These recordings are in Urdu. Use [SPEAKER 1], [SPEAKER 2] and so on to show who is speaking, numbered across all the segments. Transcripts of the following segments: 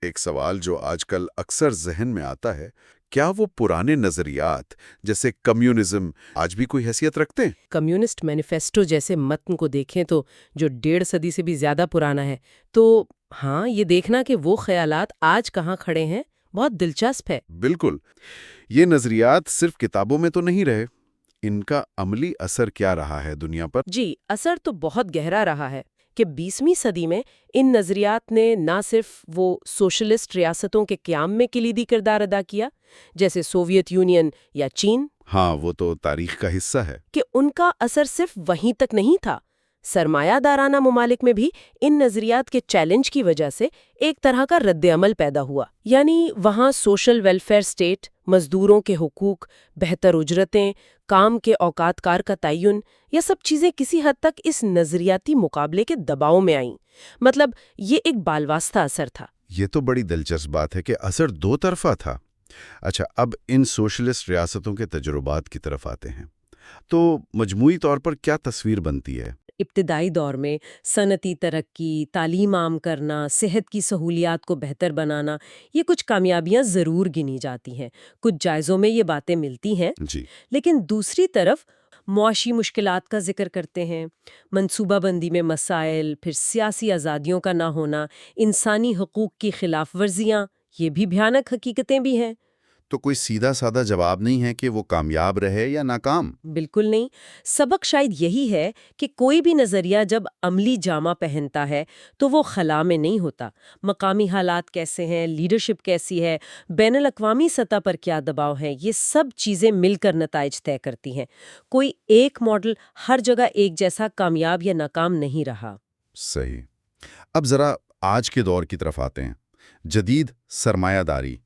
[SPEAKER 1] ایک سوال جو آج کل اکثر ذہن میں آتا ہے، کیا وہ پرانے نظریات جیسے کمیونزم آج بھی کوئی حیثیت رکھتے ہیں؟
[SPEAKER 2] کمیونسٹ مینیفیسٹو جیسے متن کو دیکھیں تو جو 1.5 صدی سے بھی زیادہ پرانا ہے، تو ہاں، یہ دیکھنا کہ وہ خیالات آج کہاں کھڑے ہیں بہت دلچسپ ہے۔
[SPEAKER 1] بالکل، یہ نظریات صرف کتابوں میں تو نہیں رہے، ان کا عملی اثر کیا رہا ہے دنیا پر؟
[SPEAKER 2] جی، اثر تو بہت گہرا رہا ہے کہ 20ویں صدی میں ان نظریات نے نہ صرف وہ سوشلسٹ ریاستوں کے قیام میں کلیدی کردار ادا کیا، جیسے سوویت یونین یا چین،
[SPEAKER 1] ہاں، وہ تو تاریخ کا حصہ ہے۔
[SPEAKER 2] کہ ان کا اثر صرف وہیں تک نہیں تھا۔ سرمایہ دارانہ ممالک میں بھی ان نظریات کے چیلنج کی وجہ سے ایک طرح کا رد عمل پیدا ہوا، یعنی وہاں سوشل ویلفیئر سٹیٹ، مزدوروں کے حقوق، بہتر اجرتیں، کام کے اوقات کار کا تعین، یہ سب چیزیں کسی حد تک اس نظریاتی مقابلے کے دباؤ میں آئیں۔ مطلب یہ ایک بالواسطہ اثر تھا۔
[SPEAKER 1] یہ تو بڑی دلچسپ بات ہے کہ اثر دو طرفہ تھا۔ اچھا، اب ان سوشلسٹ ریاستوں کے تجربات کی طرف آتے ہیں، تو مجموعی طور پر کیا تصویر بنتی ہے؟
[SPEAKER 2] ابتدائی دور میں صنعتی ترقی، تعلیم عام کرنا، صحت کی سہولیات کو بہتر بنانا، یہ کچھ کامیابیاں ضرور گنی جاتی ہیں، کچھ جائزوں میں یہ باتیں ملتی ہیں،
[SPEAKER 1] جی،
[SPEAKER 2] لیکن دوسری طرف معاشی مشکلات کا ذکر کرتے ہیں، منصوبہ بندی میں مسائل، پھر سیاسی آزادیوں کا نہ ہونا، انسانی حقوق کی خلاف ورزیاں، یہ بھی بھیانک حقیقتیں بھی ہیں۔
[SPEAKER 1] تو کوئی سیدھا سادہ جواب نہیں ہے کہ وہ کامیاب رہے یا ناکام؟
[SPEAKER 2] بالکل نہیں۔ سبق شاید یہی ہے کہ کوئی بھی نظریہ جب عملی جامہ پہنتا ہے تو وہ خلا میں نہیں ہوتا۔ مقامی حالات کیسے ہیں، لیڈرشپ کیسی ہے، بین الاقوامی سطح پر کیا دباؤ ہے، یہ سب چیزیں مل کر نتائج طے کرتی ہیں۔ کوئی ایک ماڈل ہر جگہ ایک جیسا کامیاب یا ناکام نہیں رہا۔
[SPEAKER 1] صحیح۔ اب ذرا آج کے دور کی طرف آتے ہیں۔ جدید سرمایہ داری،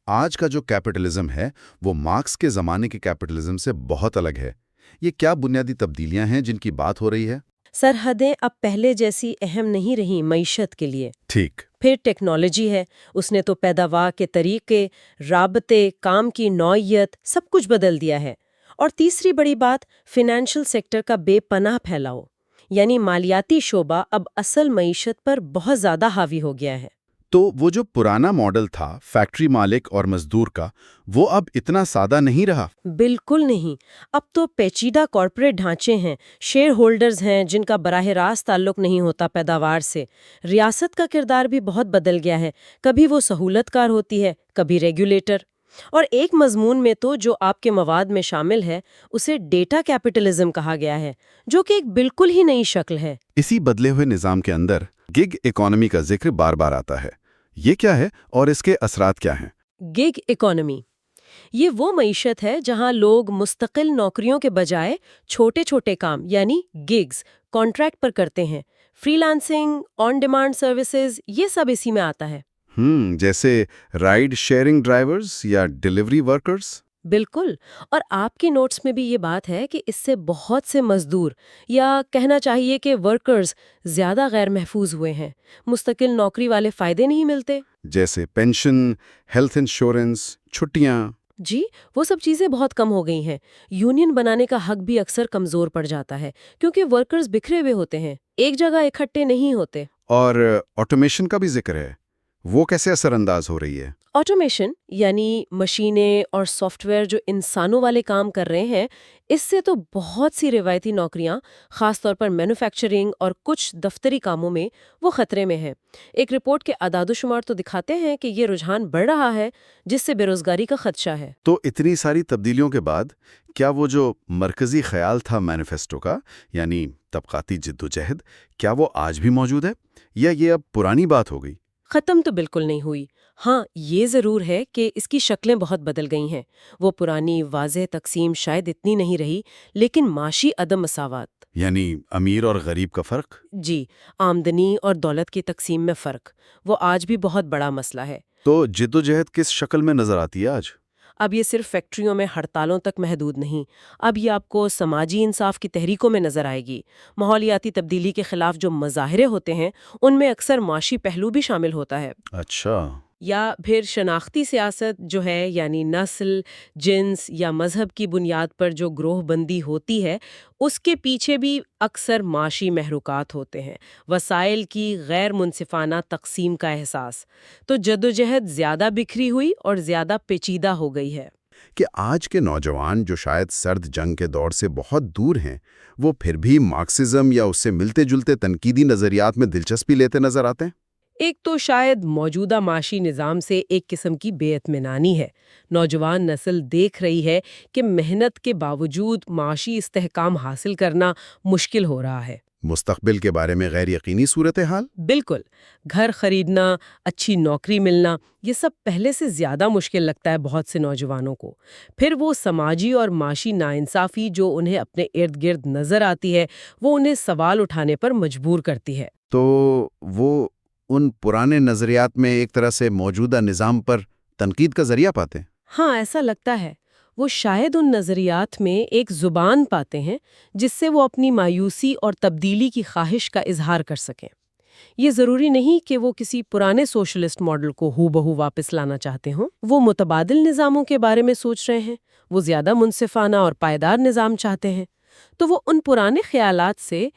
[SPEAKER 1] آج کا جو کیپٹلزم ہے وہ مارکس کے زمانے کے کیپٹلزم سے بہت الگ ہے۔ یہ کیا بنیادی تبدیلیاں ہیں جن کی بات ہو رہی ہے؟
[SPEAKER 2] سرحدیں اب پہلے جیسی اہم نہیں رہیں معیشت کے لیے۔
[SPEAKER 1] ٹھیک۔
[SPEAKER 2] پھر ٹیکنالوجی ہے، اس نے تو پیداوار کے طریقے، رابطے، کام کی نوعیت سب کچھ بدل دیا ہے۔ اور تیسری بڑی بات، فائنینشل سیکٹر کا بے پناہ پھیلاؤ، یعنی مالیاتی شعبہ اب اصل معیشت پر بہت زیادہ حاوی ہو گیا ہے۔
[SPEAKER 1] تو وہ جو پرانا ماڈل تھا فیکٹری مالک اور مزدور کا، وہ اب اتنا سادہ نہیں رہا؟
[SPEAKER 2] بالکل نہیں۔ اب تو پیچیدہ کارپوریٹ ڈھانچے ہیں، شیئر ہولڈرز ہیں جن کا براہ راست تعلق نہیں ہوتا پیداوار سے۔ ریاست کا کردار بھی بہت بدل گیا ہے، کبھی وہ سہولت کار ہوتی ہے، کبھی ریگولیٹر۔ اور ایک مضمون میں تو جو آپ کے مواد میں شامل ہے، اسے ڈیٹا کیپٹلزم کہا گیا ہے، جو کہ ایک بالکل ہی نئی شکل ہے۔
[SPEAKER 1] اسی بدلے ہوئے نظام کے اندر گگ اکانومی کا ذکر بار بار آتا ہے۔ یہ کیا ہے اور اس کے اثرات کیا ہیں؟
[SPEAKER 2] گگ اکانومی یہ وہ معیشت ہے جہاں لوگ مستقل نوکریوں کے بجائے چھوٹے چھوٹے کام یعنی گگز کانٹریکٹ پر کرتے ہیں۔ Free lancing, on demand services, یہ سب اسی میں آتا ہے۔
[SPEAKER 1] جیسے رائڈ شیئرنگ ڈرائیورز یا ڈیلیوری ورکرز؟
[SPEAKER 2] بالکل۔ اور آپ کے نوٹس میں بھی یہ بات ہے کہ اس سے بہت سے مزدور یا کہنا چاہیے کہ ورکرز زیادہ غیر محفوظ ہوئے ہیں۔ مستقل نوکری والے فائدے نہیں ملتے،
[SPEAKER 1] جیسے پینشن، ہیلتھ انشورنس، چھٹیاں۔
[SPEAKER 2] جی، وہ سب چیزیں بہت کم ہو گئی ہیں۔ یونین بنانے کا حق بھی اکثر کمزور پڑ جاتا ہے کیونکہ ورکرز بکھرے ہوئے ہوتے ہیں، ایک جگہ اکٹھے نہیں ہوتے۔
[SPEAKER 1] اور آٹومیشن کا بھی ذکر ہے، وہ کیسے اثر انداز ہو رہی ہے؟
[SPEAKER 2] آٹومیشن یعنی مشینیں اور سافٹ ویئر جو انسانوں والے کام کر رہے ہیں، اس سے تو بہت سی روایتی نوکریاں، خاص طور پر مینوفیکچرنگ اور کچھ دفتری کاموں میں، وہ خطرے میں ہیں۔ ایک رپورٹ کے اعداد و شمار تو دکھاتے ہیں کہ یہ رجحان بڑھ رہا ہے، جس سے بے روزگاری کا خدشہ ہے۔
[SPEAKER 1] تو اتنی ساری تبدیلیوں کے بعد کیا وہ جو مرکزی خیال تھا مینیفیسٹو کا، یعنی طبقاتی جدوجہد، کیا وہ آج بھی موجود ہے یا یہ اب پرانی بات ہو گئی؟
[SPEAKER 2] ختم تو بالکل نہیں ہوئی۔ ہاں، یہ ضرور ہے کہ اس کی شکلیں بہت بدل گئی ہیں۔ وہ پرانی واضح تقسیم شاید اتنی نہیں رہی، لیکن معاشی عدم مساوات،
[SPEAKER 1] یعنی امیر اور غریب کا فرق؟
[SPEAKER 2] جی، آمدنی اور دولت کی تقسیم میں فرق، وہ آج بھی بہت بڑا مسئلہ ہے۔
[SPEAKER 1] تو جدوجہد کس شکل میں نظر آتی ہے آج؟
[SPEAKER 2] اب یہ صرف فیکٹریوں میں ہڑتالوں تک محدود نہیں، اب یہ آپ کو سماجی انصاف کی تحریکوں میں نظر آئے گی۔ ماحولیاتی تبدیلی کے خلاف جو مظاہرے ہوتے ہیں، ان میں اکثر معاشی پہلو بھی شامل ہوتا ہے۔
[SPEAKER 1] اچھا۔
[SPEAKER 2] یا پھر شناختی سیاست جو ہے یعنی نسل، جنس یا مذہب کی بنیاد پر جو گروہ بندی ہوتی ہے، اس کے پیچھے بھی اکثر معاشی محرکات ہوتے ہیں، وسائل کی غیر منصفانہ تقسیم کا احساس۔ تو جدوجہد زیادہ بکھری ہوئی اور زیادہ پیچیدہ ہو گئی ہے۔
[SPEAKER 1] کہ آج کے نوجوان جو شاید سرد جنگ کے دور سے بہت دور ہیں، وہ پھر بھی مارکسزم یا اس سے ملتے جلتے تنقیدی نظریات میں دلچسپی لیتے نظر آتے ہیں؟
[SPEAKER 2] ایک تو شاید موجودہ معاشی نظام سے ایک قسم کی بے اطمینانی ہے۔ نوجوان نسل دیکھ رہی ہے کہ محنت کے باوجود معاشی استحکام حاصل کرنا مشکل ہو رہا ہے۔
[SPEAKER 1] مستقبل کے بارے میں غیر یقینی صورتحال؟
[SPEAKER 2] بالکل، گھر خریدنا، اچھی نوکری ملنا، یہ سب پہلے سے زیادہ مشکل لگتا ہے بہت سے نوجوانوں کو۔ پھر وہ سماجی اور معاشی ناانصافی جو انہیں اپنے ارد گرد نظر آتی ہے، وہ انہیں سوال اٹھانے پر مجبور کرتی ہے۔
[SPEAKER 1] تو وہ ان پرانے نظریات میں ایک طرح سے موجودہ نظام پر تنقید کا ذریعہ پاتے ہیں؟
[SPEAKER 2] ہاں، ایسا لگتا ہے۔ وہ شاید ان نظریات میں ایک زبان پاتے ہیں جس سے وہ اپنی مایوسی اور تبدیلی کی خواہش کا اظہار کر سکیں۔ یہ ضروری نہیں کہ وہ کسی پرانے سوشلسٹ ماڈل کو ہو بہو واپس لانا چاہتے ہوں۔ وہ متبادل نظاموں کے بارے میں سوچ رہے ہیں، وہ زیادہ منصفانہ اور پائیدار نظام چاہتے ہیں۔ تو وہ ان پرانے خیالات سے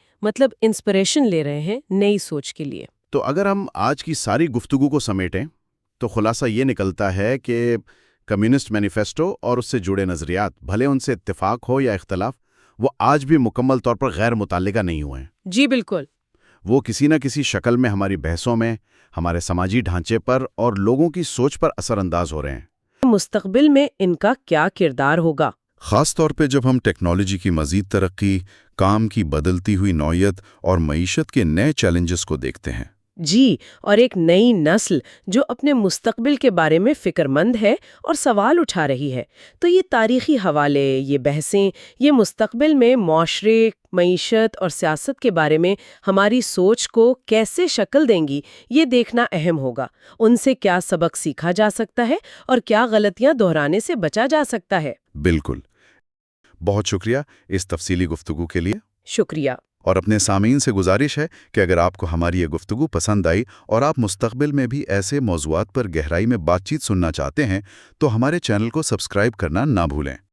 [SPEAKER 2] انسپریشن لے رہے ہیں نئی سوچ کے لیے۔
[SPEAKER 1] تو اگر ہم آج کی ساری گفتگو کو سمیٹیں تو خلاصہ یہ نکلتا ہے کہ کمیونسٹ مینیفیسٹو اور اس سے جڑے نظریات، بھلے ان سے اتفاق ہو یا اختلاف، وہ آج بھی مکمل طور پر غیر متعلقہ نہیں ہوئے ہیں۔
[SPEAKER 2] جی بالکل۔
[SPEAKER 1] وہ کسی نہ کسی شکل میں ہماری بحثوں میں، ہمارے سماجی ڈھانچے پر اور لوگوں کی سوچ پر اثر انداز ہو رہے ہیں۔
[SPEAKER 2] مستقبل میں ان کا کیا کردار ہوگا؟
[SPEAKER 1] خاص طور پہ جب ہم ٹیکنالوجی کی مزید ترقی، کام کی بدلتی ہوئی نوعیت اور معیشت کے نئے چیلنجز کو دیکھتے ہیں۔
[SPEAKER 2] جی، اور ایک نئی نسل جو اپنے مستقبل کے بارے میں فکر مند ہے اور سوال اٹھا رہی ہے۔ تو یہ تاریخی حوالے، یہ بحثیں، یہ مستقبل میں معاشرے، معیشت اور سیاست کے بارے میں ہماری سوچ کو کیسے شکل دیں گی، یہ دیکھنا اہم ہوگا۔ ان سے کیا سبق سیکھا جا سکتا ہے اور کیا غلطیاں دہرانے سے بچا جا سکتا ہے۔
[SPEAKER 1] بالکل۔ بہت شکریہ اس تفصیلی گفتگو کے لیے۔
[SPEAKER 2] شکریہ۔
[SPEAKER 1] اور اپنے سامعین سے گزارش ہے کہ اگر آپ کو ہماری یہ گفتگو پسند آئی اور آپ مستقبل میں بھی ایسے موضوعات پر گہرائی میں بات چیت سننا چاہتے ہیں تو ہمارے چینل کو سبسکرائب کرنا نہ بھولیں۔